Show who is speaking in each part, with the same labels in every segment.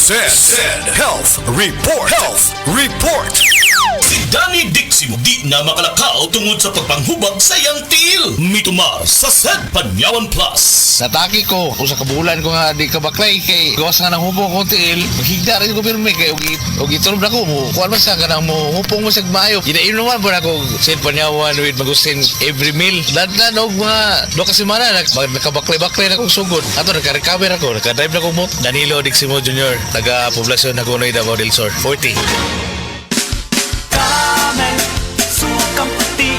Speaker 1: Said Health Report. Health Report.
Speaker 2: Si Danny Diximo di na makalakaw tungod sa pagpanghubag sa iyang tiil. Mitumar sa Said Panyawan Plus.
Speaker 3: Nataki ko, kung sa kabulan ko nga di kabaklay kay gawas nga nang hupong kong tiil, maghigda rin ko pirme kay og itulog na ko mo. Kuan man sa kanang mo hupong mo sa mayo. Ginain naman po na ko Said Panyawan with Magustin every meal. Dandan og mga 2 semana nakabaklay-baklay na kong sugod. Ato nagka-recover ako, nagka-drive na ko mo. Danilo Diximo Jr. Taga-poblasyon na kunoy Davao del Sur 40.
Speaker 4: Kamel, sukang puti,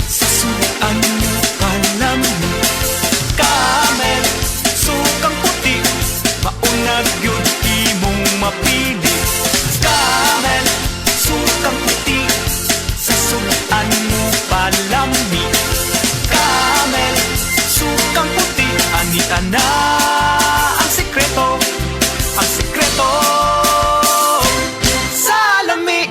Speaker 4: sasuan mo palamin. Kamel, sukang puti, maunag yun imong mapili. Kamel, sukang puti, sasuan mo palamin. Kamel, sukang puti, anita na ang sekreto, ang sekreto. Salami.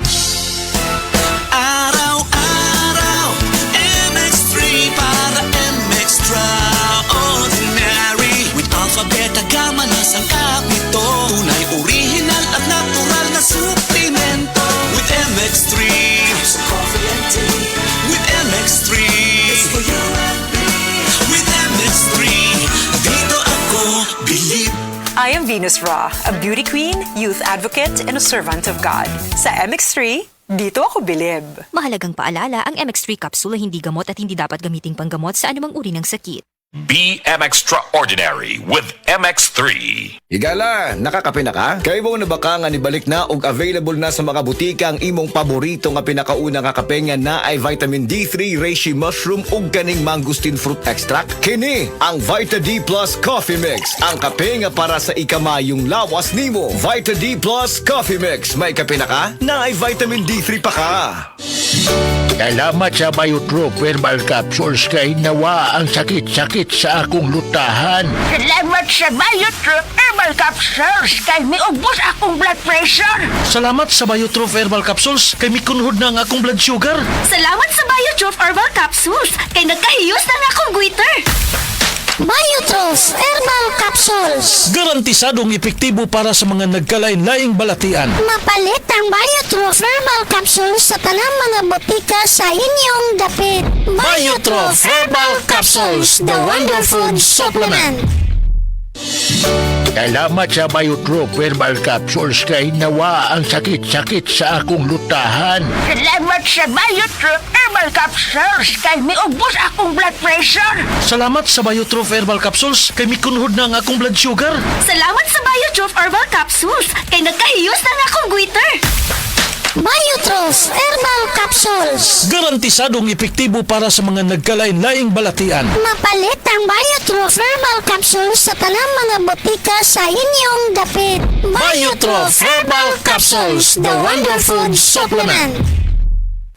Speaker 4: Araw-araw, MX3 para MX-Traordinary. With Alpha Beta Gamma na sangkap nito. Tunay, original at natural na suplemento. With MX3, it's coffee and tea. With MX3, it's for you and me. With MX3, dito ako believe.
Speaker 5: I am Venus Ra, a beauty queen, youth advocate, and a servant of God. Sa MX3, dito ako bilib.
Speaker 6: Mahalagang paalala, ang MX3 capsule ay hindi gamot at hindi dapat gamiting panggamot sa anumang uri ng sakit.
Speaker 1: Be Extraordinary with MX3.
Speaker 7: Higala, nakakape na ka? Kay mo na baka nga nibalik na og available na sa mga butika ang imong paborito nga pinakauna nga kape nga na ay vitamin D3, reishi mushroom ug kaning mangosteen fruit extract. Kini ang Vita D Plus Coffee Mix, ang kape nga para sa ikamayong lawas nimo. Vita D Plus Coffee Mix, may kape na ka? Na ay vitamin D3 pa ka.
Speaker 8: Salamat sa Biotrop Herbal Capsules kay nawa ang sakit-sakit sa akong lutahan.
Speaker 9: Salamat sa Biotrop Herbal Capsules kay miubos akong blood pressure.
Speaker 10: Salamat sa Biotrop Herbal Capsules kay mikunhod na ang akong blood sugar.
Speaker 9: Salamat sa Biotrop Herbal Capsules kay nagkahiyos na akong goiter. Biotrop Herbal Capsules.
Speaker 10: Garantisadong epektibo para sa mga nagkalain-laing balatian.
Speaker 9: Mapalit ang Biotrop Herbal Capsules sa tanang mga botika sa inyong dapit.
Speaker 10: Biotrop Herbal Capsules, the wonder food supplement.
Speaker 8: Salamat sa Biotrop Herbal Capsules kay nawa ang sakit-sakit sa akong lutahan.
Speaker 9: Salamat sa Biotrop Herbal Capsules kay miubos akong blood pressure.
Speaker 10: Salamat sa Biotrop Herbal Capsules kay mikunhod na ang akong blood sugar.
Speaker 9: Salamat sa Biotrop Herbal Capsules kay nagkahiyos na akong goiter. Biotrop Herbal Capsules.
Speaker 10: Garantisadong epektibo para sa mga nagkalain-laing balatian.
Speaker 9: Mapalit ang Biotrop Herbal Capsules sa tanang mga botika sa inyong dapit.
Speaker 10: Biotrop Herbal Capsules, the wonder food supplement.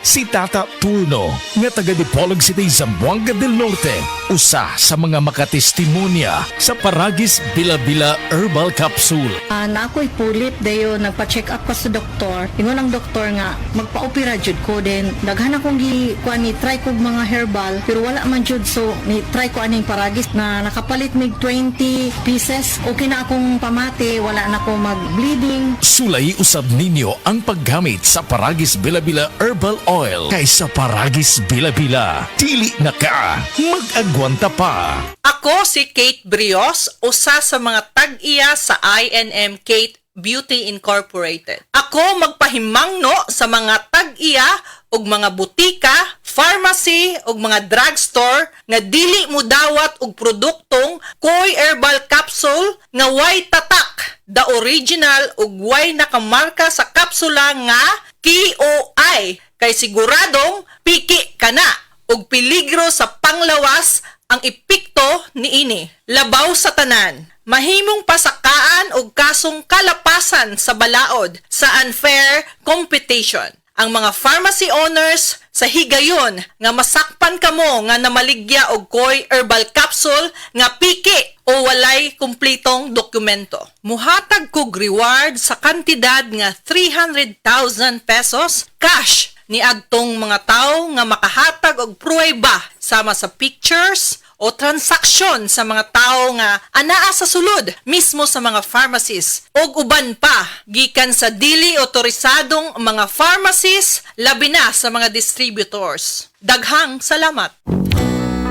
Speaker 1: Si Tata Tulno, nga taga Dipolog City, Zamboanga del Norte, usa sa mga makatestimonya sa Paragis Bila-Bila Herbal Capsule.
Speaker 11: Na ako'y pulit dayo nagpa-check up ko sa doktor. Ingon ang doktor nga magpa-opera jud ko din. Daghan akong kuan ni try kog mga herbal pero wala man jud, so ni try ko aning Paragis na nakapalit mig 20 pieces. Okay na akong pamati, wala na ako mag-bleeding.
Speaker 1: Sulay usab ninyo ang paggamit sa Paragis Bila-Bila Herbal Oil kaysa Paragis Bila-Bila. Dili na ka, mag-agwanta pa.
Speaker 12: Ako si Kate Brios, usa sa mga tag-iya sa INM Kate Beauty Incorporated. Ako magpahimangno sa mga tag-iya ug mga butika, pharmacy ug mga drugstore nga dili mo dawat og produktong Koy Herbal Capsule nga way tatak, the original ug way nakamarka sa kapsula nga KOI kay siguradong piki kana ug peligro sa panglawas ang epekto niini. Labaw sa tanan, mahimong pasakaan og kasong kalapasan sa balaod sa unfair competition. Ang mga pharmacy owners sa higayon nga masakpan kamo nga namaligya og Koy Herbal Capsule nga piki o walay kumpletong dokumento. Muhatag kog reward sa kantidad nga 300,000 pesos cash ni adtong mga tao nga makahatag og pruweba sama sa pictures o transaksyon sa mga tao nga anaa sa sulod mismo sa mga pharmacies ug uban pa gikan sa dili otorisadong mga pharmacies labi na sa mga distributors. Daghang salamat.